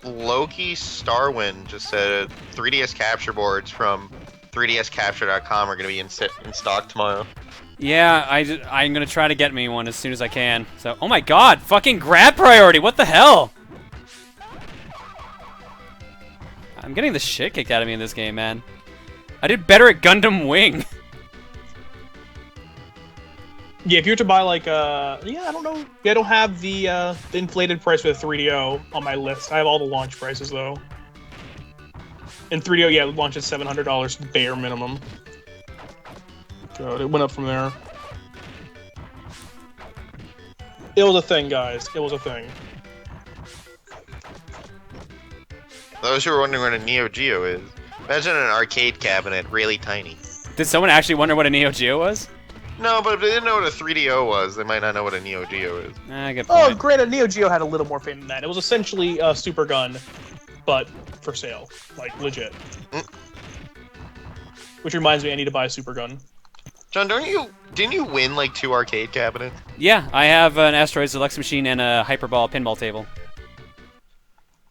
Loki Starwind just said 3DS capture boards from 3dscapture.com are going to be in stock tomorrow. Yeah, I'm going to try to get me one as soon as I can. So, oh my god, fucking grab priority, what the hell? I'm getting the shit kicked out of me in this game, man. I did better at Gundam Wing. Yeah, if you were to buy like yeah, I don't know. Yeah, I don't have the inflated price for the 3DO on my list. I have all the launch prices though. And 3DO, yeah, it launched at $700 bare minimum. God, it went up from there. It was a thing, guys. It was a thing. Those who are wondering what a Neo Geo is, imagine an arcade cabinet, really tiny. Did someone actually wonder what a Neo Geo was? No, but if they didn't know what a 3DO was, they might not know what a Neo Geo is. Good point. Oh, granted, Neo Geo had a little more fame than that. It was essentially a Super Gun, but for sale. Like, legit. Which reminds me, I need to buy a Super Gun. John, didn't you win like 2 arcade cabinets? Yeah, I have an Asteroids Deluxe machine and a Hyperball pinball table.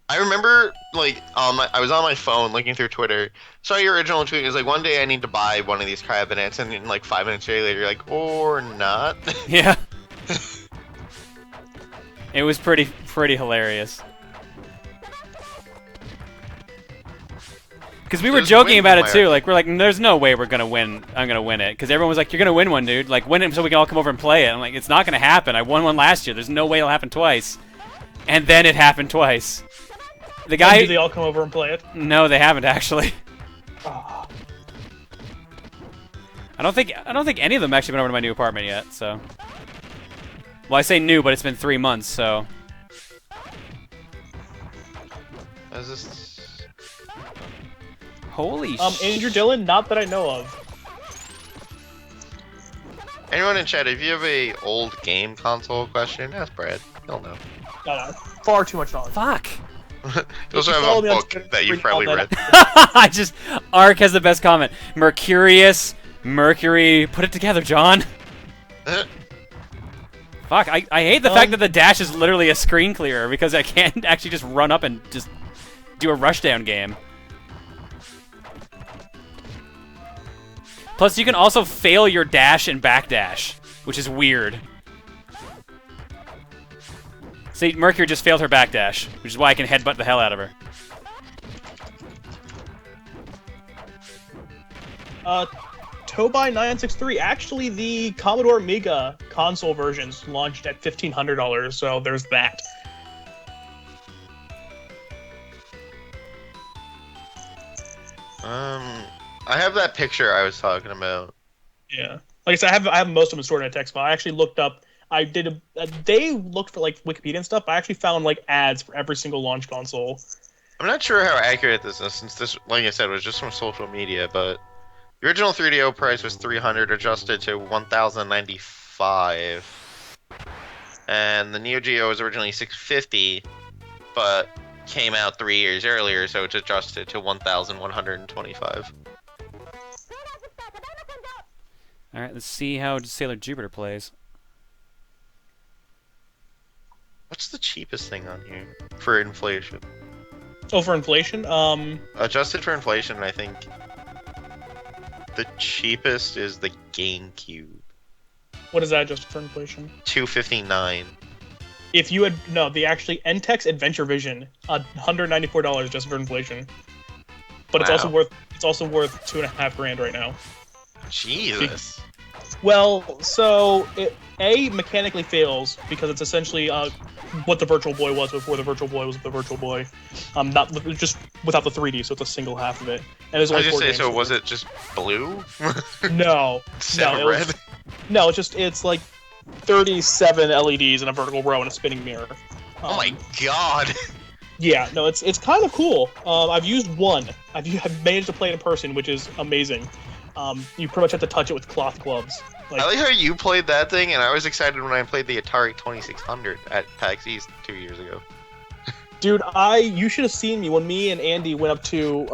I remember, like, I was on my phone looking through Twitter, saw your original tweet. It was like, one day I need to buy one of these cabinets, and then, like, 5 minutes later, you're like, or not. Yeah. It was pretty hilarious. Because we were joking about it too. Like, we're like, there's no way we're gonna win. I'm gonna win it. Because everyone was like, you're gonna win one, dude. Like, win it so we can all come over and play it. I'm like, it's not gonna happen. I won one last year. There's no way it'll happen twice. And then it happened twice. The guy. Did they all come over and play it? No, they haven't actually. Oh. I don't think any of them actually went over to my new apartment yet. So. Well, I say new, but it's been 3 months. So. Is this? Holy shit. Andrew Dillon, not that I know of. Anyone in chat, if you have a old game console question, ask Brad. He'll know. No, far too much knowledge. Fuck. You also have a book that you've probably read. Ark has the best comment. Mercurius, Mercury, put it together, John. Fuck, I hate the fact that the dash is literally a screen clearer because I can't actually just run up and just do a rushdown game. Plus, you can also fail your dash and backdash, which is weird. See, Mercury just failed her backdash, which is why I can headbutt the hell out of her. Tobai963, actually the Commodore Amiga console versions launched at $1,500, so there's that. I have that picture I was talking about. Yeah. Like I said, I have most of them stored in a text file. I actually looked up, they looked for like Wikipedia and stuff, but I actually found like ads for every single launch console. I'm not sure how accurate this is, since this, like I said, was just from social media, but the original 3DO price was $300, adjusted to $1,095. And the Neo Geo was originally $650, but came out 3 years earlier, so it's adjusted to $1,125. Alright, let's see how Sailor Jupiter plays. What's the cheapest thing on here for inflation? Oh, for inflation? Adjusted for inflation, I think the cheapest is the GameCube. What is that adjusted for inflation? $259. If you had the actually NTEX Adventure Vision, $194 just for inflation. But wow. it's also worth $2,500 right now. Jesus. Well, so it mechanically fails because it's essentially what the Virtual Boy was before the Virtual Boy was the Virtual Boy, not just without the 3D, so it's a single half of it. And there's only 4 games. So was it just blue? No, red. It's like 37 LEDs in a vertical row and a spinning mirror. Oh my god. Yeah, no, it's kind of cool. I've used one. I've managed to play it in person, which is amazing. You pretty much have to touch it with cloth gloves. I like how you played that thing, and I was excited when I played the Atari 2600 at PAX East 2 years ago. Dude, you should have seen me when me and Andy went up to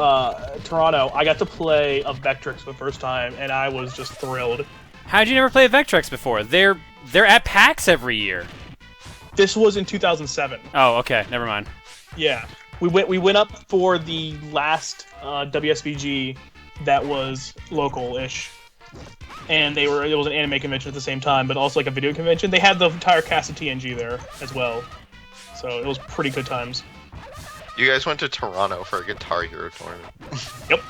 Toronto. I got to play a Vectrex for the first time, and I was just thrilled. How'd you never play a Vectrex before? They're at PAX every year. This was in 2007. Oh, okay, never mind. Yeah, we went up for the last WSVG that was local-ish, and it was an anime convention at the same time, but also like a video convention. They had the entire cast of TNG there as well, so it was pretty good times. You guys went to Toronto for a Guitar Hero tournament. Yep,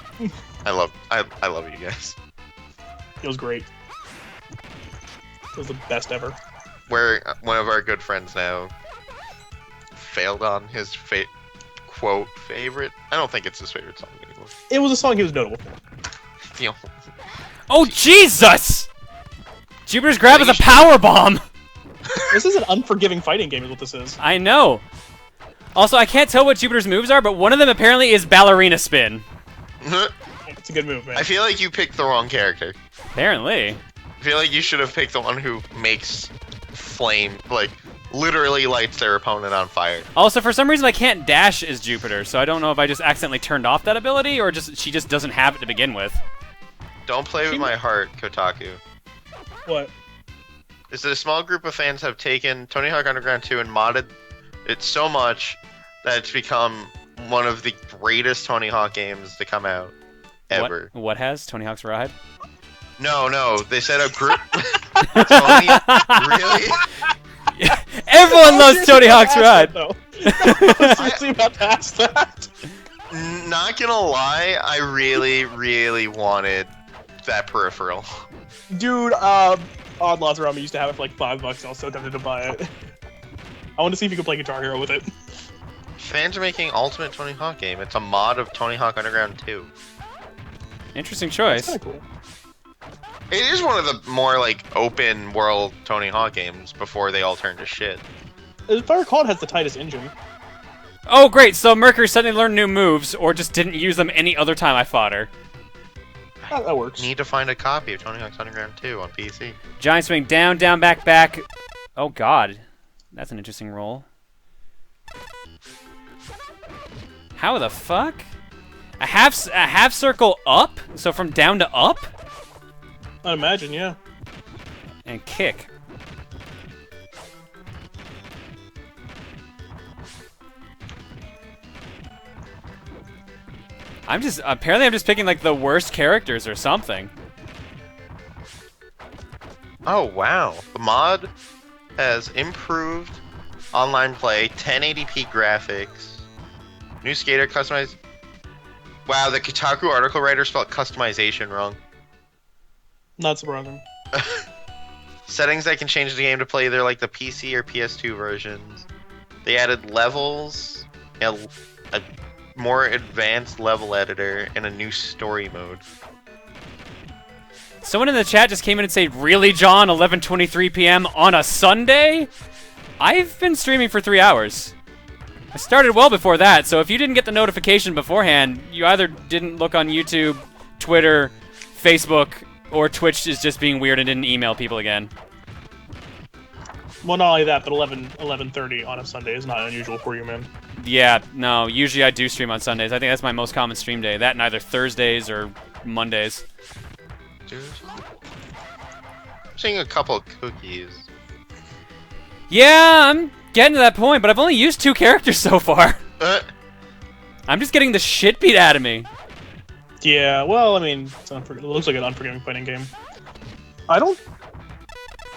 I love you guys. it was great. It was the best ever. Where one of our good friends now failed on his quote favorite. I don't think it's his favorite song anymore. It was a song he was notable for. You know, Oh Jesus! Jupiter's Grab is a power bomb. This is an unforgiving fighting game, is what this is. I know. Also, I can't tell what Jupiter's moves are, but one of them apparently is ballerina spin. It's a good move, man. I feel like you picked the wrong character. Apparently. I feel like you should have picked the one who makes flame, like, literally lights their opponent on fire. Also, for some reason, I can't dash as Jupiter, so I don't know if I just accidentally turned off that ability or she just doesn't have it to begin with. Don't play with my heart, Kotaku. What? Is that a small group of fans have taken Tony Hawk Underground 2 and modded it so much that it's become one of the greatest Tony Hawk games to come out ever. What has? Tony Hawk's Ride? No, they said a group. Tony, really? Everyone loves Tony Hawk's Ride. Seriously about past that. Not gonna lie, I really, really wanted that peripheral. Dude, Odd Lots around me used to have it for like $5. I was so tempted to buy it. I want to see if you can play Guitar Hero with it. Fans are making Ultimate Tony Hawk game. It's a mod of Tony Hawk Underground 2. Interesting choice. That's kind of cool. It is one of the more like open world Tony Hawk games before they all turned to shit. If I recall, it has the tightest engine. Oh, great. So Mercury suddenly learned new moves or just didn't use them any other time I fought her. That works. Need to find a copy of Tony Hawk's Underground 2 on PC. Giant swing, down, down, back, back. Oh, God. That's an interesting roll. How the fuck? A half circle up? So from down to up? I imagine, yeah. And kick. Apparently I'm just picking like the worst characters or something. Oh wow. The mod has improved online play, 1080p graphics, new skater customized. Wow, the Kotaku article writer spelled customization wrong. Not surprising. Settings that can change the game to play either like the PC or PS2 versions. They added levels, a more advanced level editor, and a new story mode. Someone in the chat just came in and said, "Really, John? 11:23 p.m. on a Sunday?" I've been streaming for 3 hours. I started well before that, so if you didn't get the notification beforehand, you either didn't look on YouTube, Twitter, Facebook, or Twitch is just being weird and didn't email people again. Well, not only that, but 11:30 on a Sunday is not unusual for you, man. Yeah, no, usually I do stream on Sundays. I think that's my most common stream day. That and either Thursdays or Mondays. Dude. I'm seeing a couple of cookies. Yeah, I'm getting to that point, but I've only used 2 characters so far. I'm just getting the shit beat out of me. Yeah, well, I mean, it looks like an unforgiving fighting game.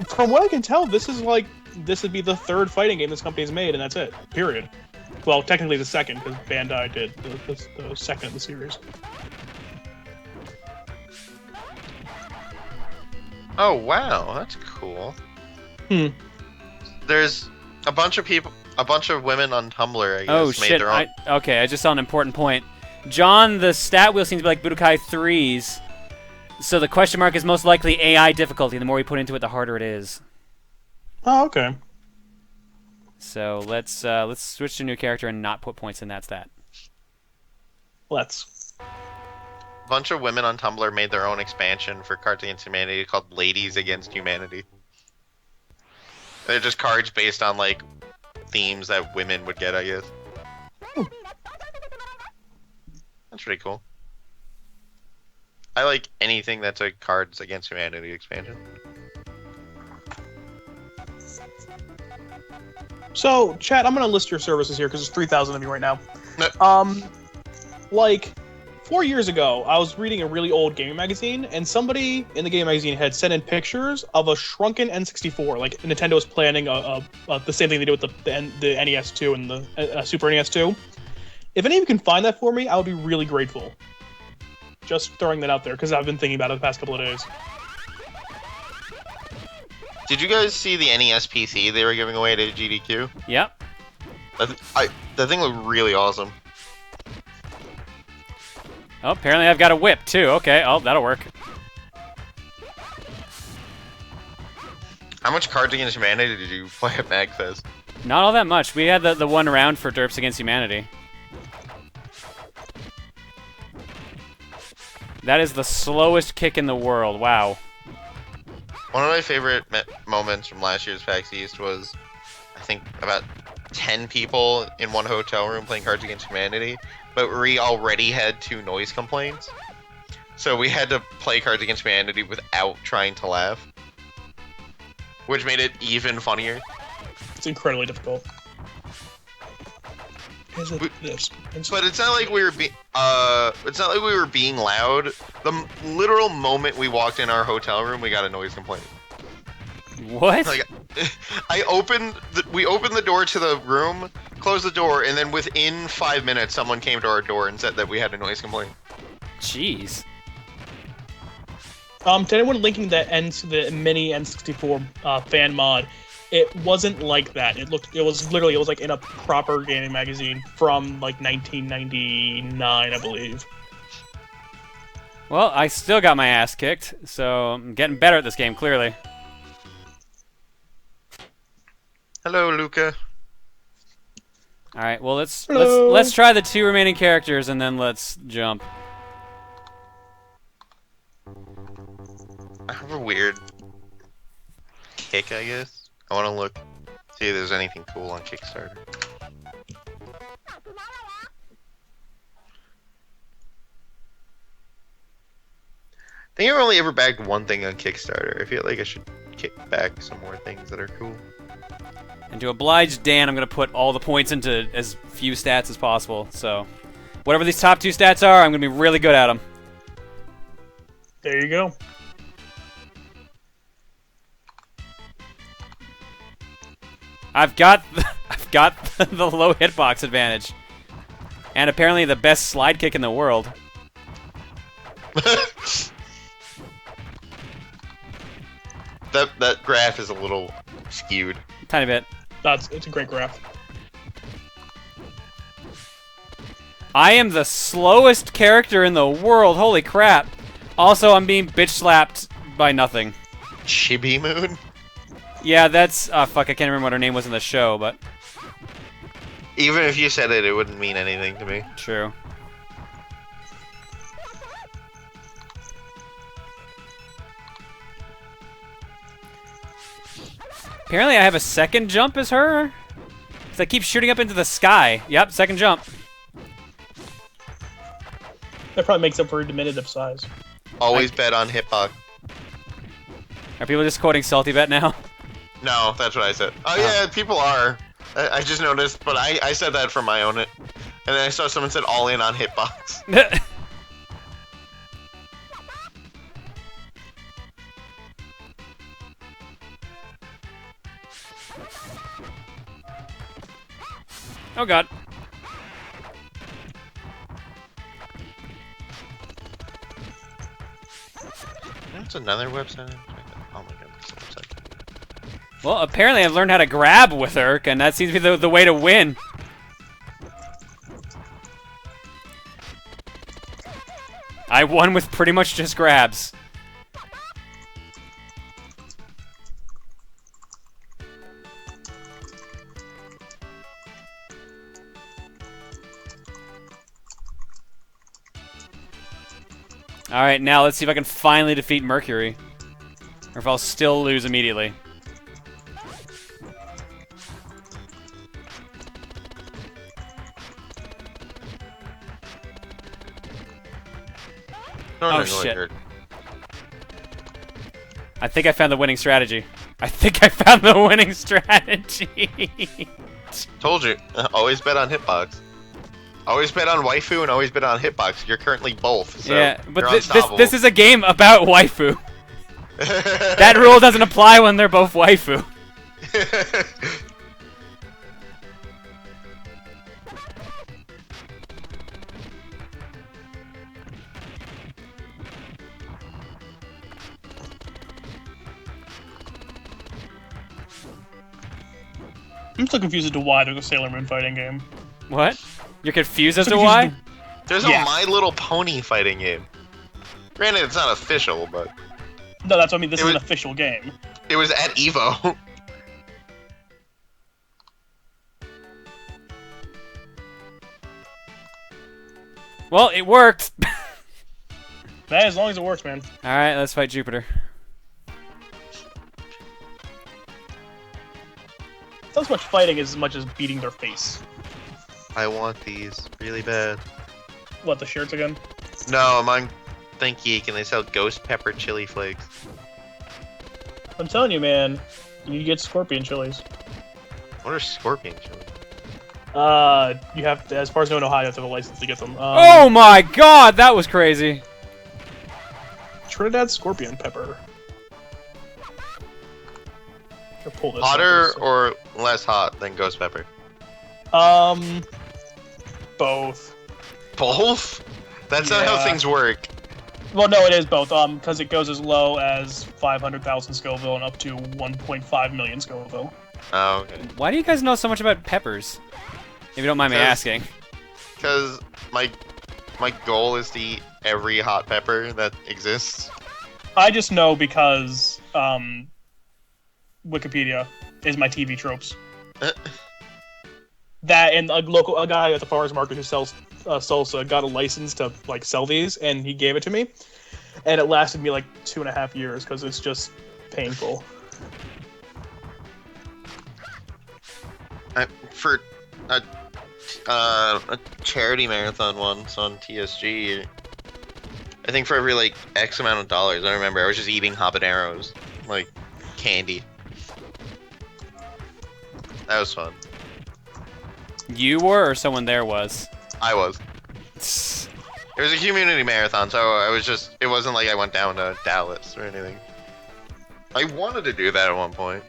From what I can tell, this would be the 3rd fighting game this company's made, and that's it. Period. Well, technically the 2nd, because Bandai did the 2nd of the series. Oh wow, that's cool. There's a bunch of women on Tumblr, I guess, Shit. made their own. Okay, I just saw an important point. John, the stat wheel seems to be like Budokai 3's, so the question mark is most likely AI difficulty. The more we put into it, the harder it is. Oh, okay. So let's switch to a new character and not put points in that stat. Let's. A bunch of women on Tumblr made their own expansion for Cards Against Humanity called Ladies Against Humanity. They're just cards based on, like, themes that women would get, I guess. That's pretty cool. I like anything that's a Cards Against Humanity expansion. So, chat, I'm gonna list your services here because there's 3,000 of you right now. No. Like 4 years ago, I was reading a really old gaming magazine, and somebody in the gaming magazine had sent in pictures of a shrunken N64. Like Nintendo was planning the same thing they did with the NES2 and the Super NES2. If any of you can find that for me, I would be really grateful. Just throwing that out there because I've been thinking about it the past couple of days. Did you guys see the NES PC they were giving away to GDQ? Yep. That thing looked really awesome. Oh, apparently I've got a whip, too. Okay, oh, that'll work. How much Cards Against Humanity did you play at MAGfest? Not all that much. We had the one round for Derps Against Humanity. That is the slowest kick in the world. Wow. One of my favorite moments from last year's PAX East was, I think, about 10 people in one hotel room playing Cards Against Humanity, but we already had 2 noise complaints. So we had to play Cards Against Humanity without trying to laugh, which made it even funnier. It's incredibly difficult. This. But it's not like we were being loud. The literal moment we walked in our hotel room, we got a noise complaint. What? Like, we opened the door to the room, closed the door, and then within 5 minutes, someone came to our door and said that we had a noise complaint. Jeez. To anyone linking the mini N64 fan mod, it wasn't like that. It was like in a proper gaming magazine from like 1999, I believe. Well, I still got my ass kicked, so I'm getting better at this game, clearly. Hello, Luca. All right, well let's Hello. let's try the 2 remaining characters and then let's jump. I have a weird kick, I guess. I want to look, see if there's anything cool on Kickstarter. I think I've only ever bagged one thing on Kickstarter. I feel like I should kick back some more things that are cool. And to oblige Dan, I'm going to put all the points into as few stats as possible. So, whatever these top 2 stats are, I'm going to be really good at them. There you go. I've got the low hitbox advantage, and apparently the best slide kick in the world. That graph is a little skewed. Tiny bit. It's a great graph. I am the slowest character in the world. Holy crap! Also, I'm being bitch slapped by nothing. Chibi Moon? Yeah, that's fuck. I can't remember what her name was in the show, but Even if you said it, it wouldn't mean anything to me. true. Apparently, I have a second jump as her. Cause I keep shooting up into the sky. Yep, second jump. That probably makes up for her diminutive size. Always bet on hitbox. Are people just quoting Salty Bet now? No, that's what I said. Oh yeah, people are. I just noticed, but I said that for my own. And then I saw someone said all in on hitbox. Oh god. That's another website. Oh my goodness, website. Well, apparently I've learned how to grab with her, and that seems to be the way to win. I won with pretty much just grabs. Alright, now let's see if I can finally defeat Mercury. Or if I'll still lose immediately. No, Oh, no, shit. no, I think I found the winning strategy. I think I found the winning strategy. Told you. Always bet on hitbox. Always bet on waifu and always bet on hitbox. You're currently both. So yeah, but you're unstoppable. this is a game about waifu. That rule doesn't apply when they're both waifu. I'm still confused as to why there's a Sailor Moon fighting game. What? You're confused as I'm to confused why? as There's Yeah. a My Little Pony fighting game. Granted, it's not official, but No, that's what I mean. This It is an was- official game. it was at Evo. Well, it worked. Man, as long as it works, man. All right, let's fight Jupiter. It's not so much fighting as much as beating their face. I want these really bad. What, the shirts again? No, I'm on ThinkGeek and they sell ghost pepper chili flakes. I'm telling you, man. You get scorpion chilies. What are scorpion chili? You have to, as far as I know in Ohio, you have to have a license to get them. Oh my god, that was crazy. Trinidad scorpion pepper. I'll pull this Hotter up. or less hot than ghost pepper? Both. Both? That's not how Yeah. things work. Well, no, it is both. Because it goes as low as 500,000 Scoville and up to 1.5 million Scoville. Oh, okay. Why do you guys know so much about peppers? If you don't mind me 'Cause- asking. Because my goal is to eat every hot pepper that exists. I just know because Wikipedia is my TV tropes. That and a guy at the farmers market who sells salsa got a license to like sell these, and he gave it to me, and it lasted me like 2.5 years because it's just painful. For a charity marathon once on TSG, I think for every like X amount of dollars, I remember I was just eating habaneros, like candy. That was fun. You were or someone there was? I was. It was a community marathon, so I was just. It wasn't like I went down to Dallas or anything. I wanted to do that at one point.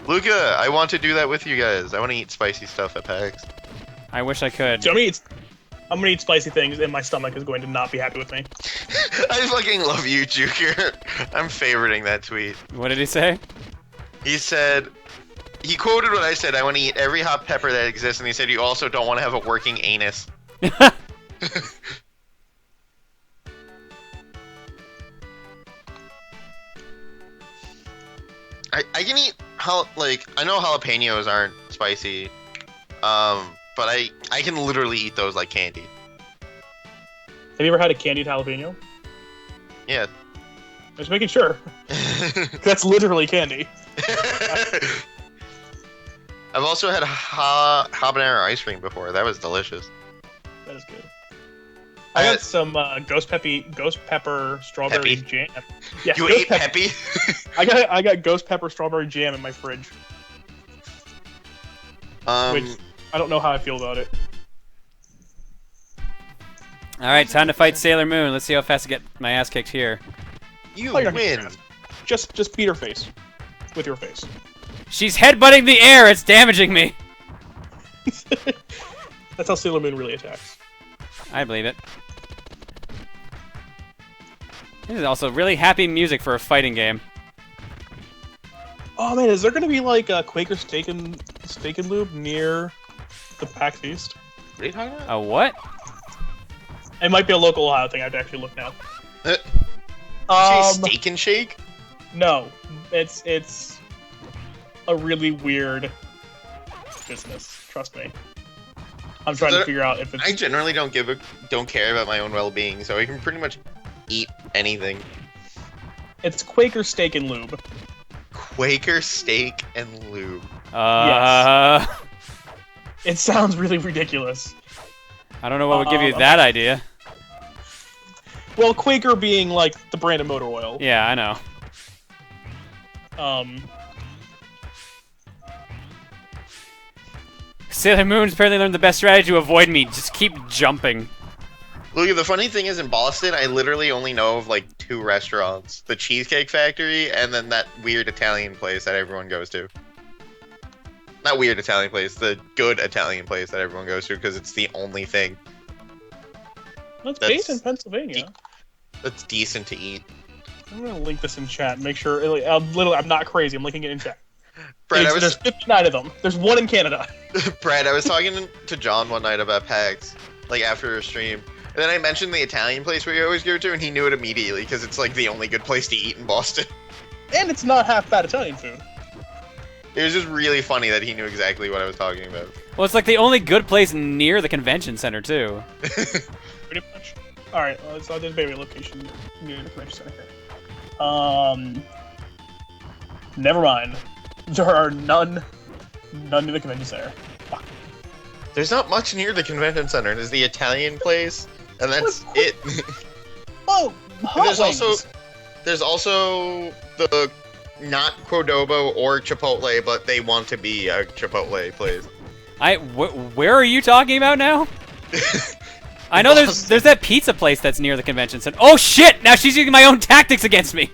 Luca, I want to do that with you guys. I want to eat spicy stuff at PAX. I wish I could. So I'm gonna eat spicy things, and my stomach is going to not be happy with me. I fucking love you, Juker. I'm favoriting that tweet. What did he say? He said, he quoted what I said, I want to eat every hot pepper that exists, and he said you also don't want to have a working anus. I can eat, I know jalapenos aren't spicy, but I can literally eat those like candy. Have you ever had a candied jalapeno? Yeah. Just making sure. That's literally candy. I've also had habanero ice cream before. That was delicious. That is good. I got some ghost pepper strawberry Peppy? jam. Yeah, You ghost ate pep- Peppy? I got ghost pepper strawberry jam in my fridge, which I don't know how I feel about it. All right, time to fight Sailor Moon. Let's see how fast I get my ass kicked here. You Oh, you're not getting win. fast. Just beat her face with your face. She's headbutting the air. It's damaging me. That's how Sailor Moon really attacks. I believe it. This is also really happy music for a fighting game. Oh man, is there gonna be like a Quaker Steak and Lube near the PAX East? What are you talking about? A what? It might be a local Ohio thing. I have to actually look now. Did you say Steak and Shake? No, it's a really weird business. Trust me. I'm trying to figure out if it's. I generally don't care about my own well-being, so I can pretty much eat anything. It's Quaker Steak and Lube. Quaker Steak and Lube. It sounds really ridiculous. I don't know what would give you that idea. Well, Quaker being like the brand of motor oil. Yeah, I know. Sailor Moon's apparently learned the best strategy to avoid me. Just keep jumping. Look, the funny thing is in Boston, I literally only know of like 2 restaurants. The Cheesecake Factory and then that weird Italian place that everyone goes to. Not weird Italian place, the good Italian place that everyone goes to because it's the only thing. That's based in Pennsylvania. That's decent to eat. I'm gonna link this in chat. Make sure. I'm not crazy. I'm linking it in chat. Brad, There's 59 of them. There's 1 in Canada. Brad, I was talking to John one night about PAX, like after a stream, and then I mentioned the Italian place we always go to, and he knew it immediately because it's like the only good place to eat in Boston. And it's not half bad Italian food. It was just really funny that he knew exactly what I was talking about. Well, it's like the only good place near the convention center too. Pretty much. All right, so there's maybe a location near the convention center here. Never mind. There are none near the convention center. Fuck. There's not much near the convention center. There's the Italian place, and that's it. Oh, there's also the not Cordoba or Chipotle, but they want to be a Chipotle place. Where are you talking about now? I know there's that pizza place that's near the convention center. Oh shit! Now she's using my own tactics against me.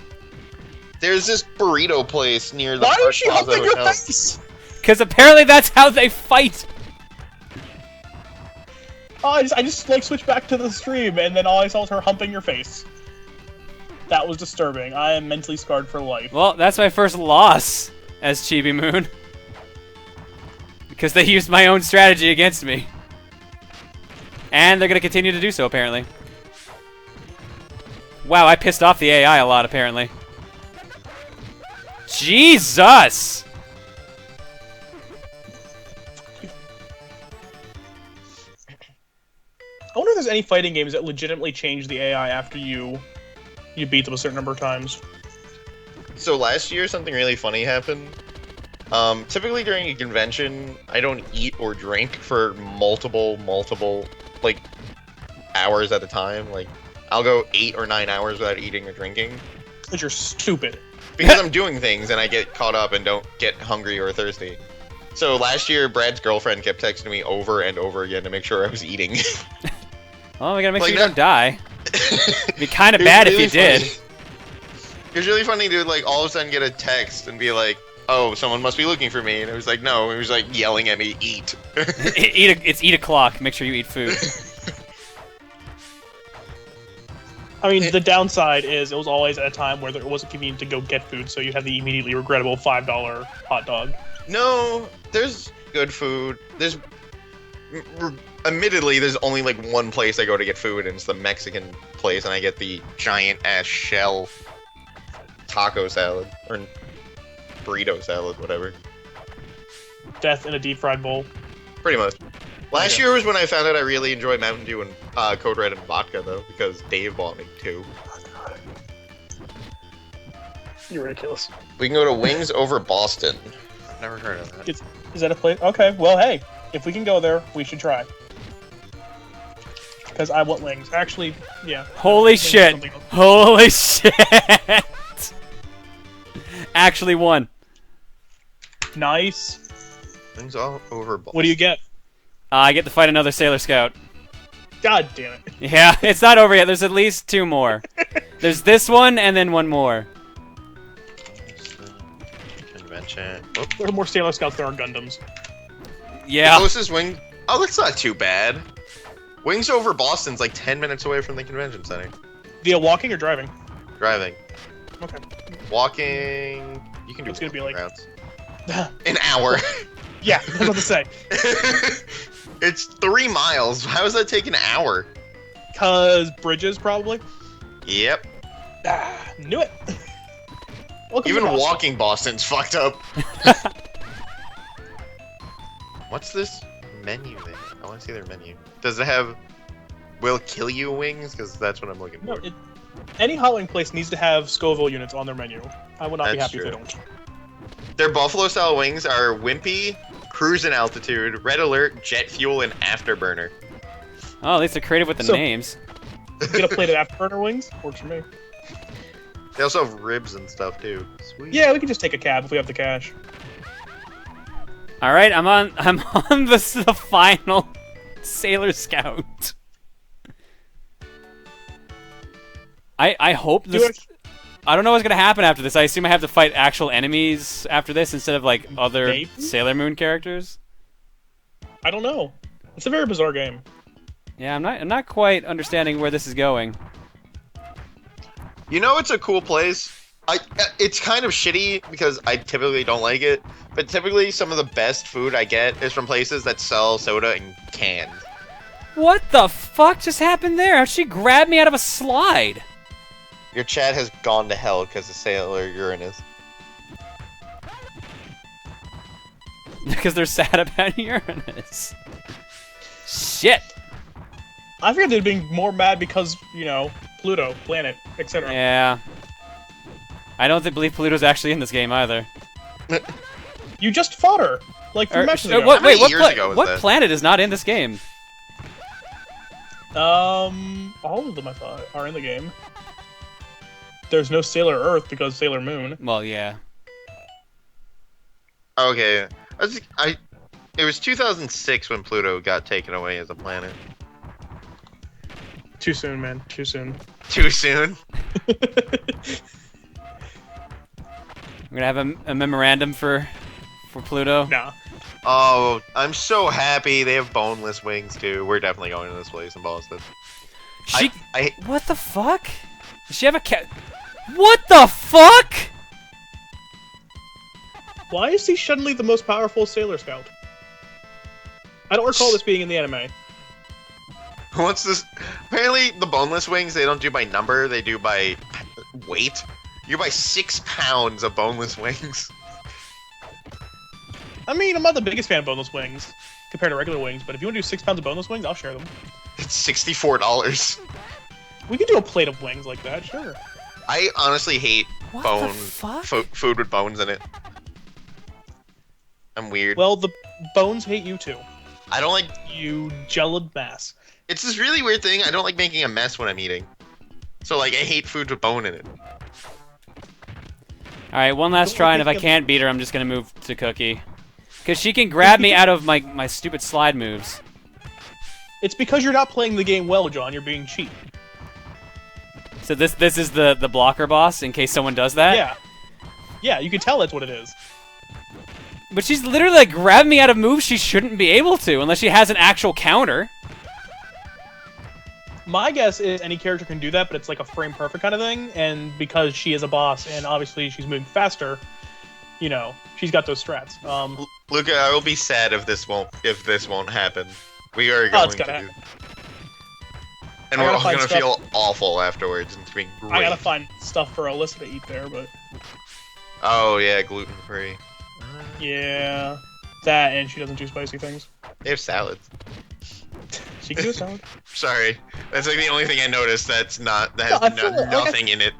There's this burrito place near the. Why is she humping your face? Because apparently that's how they fight. Oh, I just like switched back to the stream, and then all I saw was her humping your face. That was disturbing. I am mentally scarred for life. Well, that's my first loss as Chibi Moon. Because they used my own strategy against me. And they're going to continue to do so, apparently. Wow, I pissed off the AI a lot, apparently. Jesus! I wonder if there's any fighting games that legitimately change the AI after you beat them a certain number of times. So last year, something really funny happened. Typically during a convention, I don't eat or drink for multiple, like, hours at a time. Like, I'll go 8 or 9 hours without eating or drinking. Because you're stupid. Because I'm doing things and I get caught up and don't get hungry or thirsty. So last year, Brad's girlfriend kept texting me over and over again to make sure I was eating. Well, we gotta make sure you don't die. It'd be kind of bad if you did. It was really funny to, like, all of a sudden get a text and be like, oh, someone must be looking for me. And it was like, no. It was like yelling at me, eat. It's 8 o'clock. Make sure you eat food. I mean, the downside is it was always at a time where it wasn't convenient to go get food, so you have the immediately regrettable $5 hot dog. No, there's good food. There's... Admittedly, there's only, like, one place I go to get food, and it's the Mexican place, and I get the giant-ass shell taco salad. Or burrito salad, whatever. Death in a deep-fried bowl. Pretty much. Last year was when I found out I really enjoy Mountain Dew and Code Red and vodka, though, because Dave bought me 2. You're ridiculous. We can go to Wings Over Boston. I've never heard of that. Is that a place? Okay, well, hey, if we can go there, we should try. Because I want wings. Actually, yeah. Holy shit! Holy shit! Actually won. Nice. Wings all over Boston. What do you get? I get to fight another Sailor Scout. God damn it. Yeah, it's not over yet. There's at least 2 more. There's this one and then 1 more. Convention. Oh. There are more Sailor Scouts than are Gundams. Yeah. The closest wing... Oh, that's not too bad. Wings Over Boston's like 10 minutes away from the convention center. Via walking or driving? Driving. Okay. Walking... You can do it's gonna be like... routes. An hour. Yeah, I was about to say. It's 3 miles. How does that take an hour? Because bridges, probably. Yep. Knew it. Even walking Boston's fucked up. What's this menu thing? I want to see their menu. Does it have will kill you wings? Because that's what I'm looking for. No, any hot wing place needs to have Scoville units on their menu. I would not be That's happy true. if they don't. Their buffalo style wings are wimpy, cruising altitude, red alert, jet fuel, and afterburner. Oh, at least they're creative with the names. Get a plate of afterburner wings. Works for me. They also have ribs and stuff too. Sweet. Yeah, we can just take a cab if we have the cash. All right, I'm on the final Sailor Scout. I hope this. I don't know what's gonna happen after this. I assume I have to fight actual enemies after this instead of like other Maybe? Sailor Moon characters. I don't know. It's a very bizarre game. Yeah, I'm not quite understanding where this is going. You know, it's a cool place. It's kind of shitty because I typically don't like it, but typically some of the best food I get is from places that sell soda in cans. What the fuck just happened there? How'd she grab me out of a slide? Your chat has gone to hell because of Sailor Uranus. Because they're sad about Uranus. Shit. I figured they'd be more mad because, you know, Pluto, planet, etc. Yeah. I don't believe Pluto's actually in this game either. You just fought her, like 3 matches ago. Wait, many years ago was what that? planet is not in this game? All of them I thought are in the game. There's no Sailor Earth because Sailor Moon. Well, yeah. Okay, it was 2006 when Pluto got taken away as a planet. Too soon, man. Too soon. Too soon? I'm gonna have a memorandum for Pluto. Nah. Oh, I'm so happy they have boneless wings too. We're definitely going to this place in Boston. She. I What the fuck? Does she have a cat? What the fuck? Why is he suddenly the most powerful Sailor Scout? I don't recall this being in the anime. What's this? Apparently, the boneless wings they don't do by number; they do by weight. You buy 6 pounds of boneless wings. I mean, I'm not the biggest fan of boneless wings compared to regular wings, but if you want to do 6 pounds of boneless wings, I'll share them. It's $64. We could do a plate of wings like that, sure. I honestly hate What bone the fuck? food with bones in it. I'm weird. Well, the bones hate you too. I don't like. You gelid mass. It's this really weird thing. I don't like making a mess when I'm eating. So like, I hate food with bone in it. All right, one last try, and if I can't beat her, I'm just gonna move to Cookie, because she can grab me out of my stupid slide moves. It's because you're not playing the game well, John. You're being cheap. So this is the blocker boss, in case someone does that. Yeah. Yeah, you can tell that's what it is. But she's literally like grabbing me out of moves she shouldn't be able to, unless she has an actual counter. My guess is any character can do that, but it's like a frame perfect kind of thing, and because she is a boss and obviously she's moving faster, you know, she's got those strats. Luca, I will be sad if this won't happen. We are going it's gotta to, happen. and I we're gotta all find gonna stuff. feel awful afterwards. It's being great. I gotta find stuff for Alyssa to eat there, but Oh yeah, gluten free. yeah, that and she doesn't do spicy things. They have salads. She can do a salad. Sorry, that's like the only thing I noticed. That No, I has feel like nothing in it.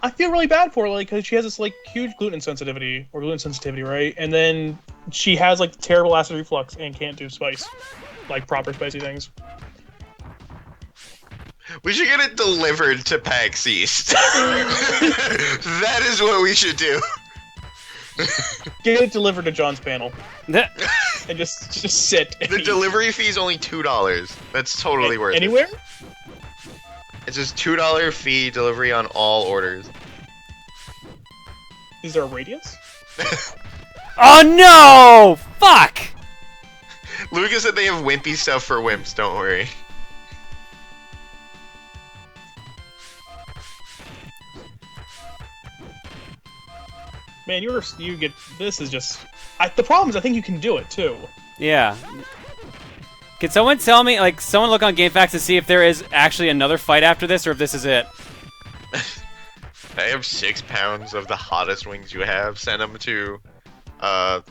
I feel really bad for her, like, because she has this, like, huge gluten sensitivity, right? And then she has, like, terrible acid reflux and can't do spice. Like, proper spicy things. We should get it delivered to PAX East. That is what we should do. Get it delivered to John's panel. And just sit. And The eat. delivery fee is only $2. That's totally worth Anywhere? it. It's just $2 fee delivery on all orders. Is there a radius? Oh no! Fuck! Lucas said they have wimpy stuff for wimps. Don't worry. Man, you get this is just. The problem is I think you can do it too. Yeah. Can someone tell me, like, someone look on GameFAQs to see if there is actually another fight after this, or if this is it? I have 6 pounds of the hottest wings you have. Send them to, I'm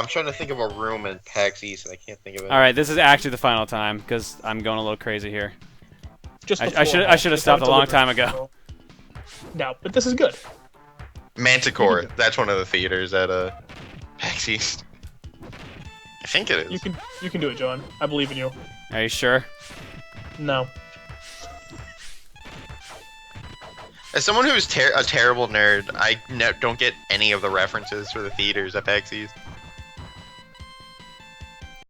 trying to think of a room in PAX East, and I can't think of it. All right, this is actually the final time because I'm going a little crazy here. Just I before, should have just stopped have a long delivered. time ago. No, but this is good. Manticore. That's one of the theaters at PAX East. I think it is. You can do it, John. I believe in you. Are you sure? No. As someone who's a terrible nerd, I don't get any of the references for the theaters at PAX East.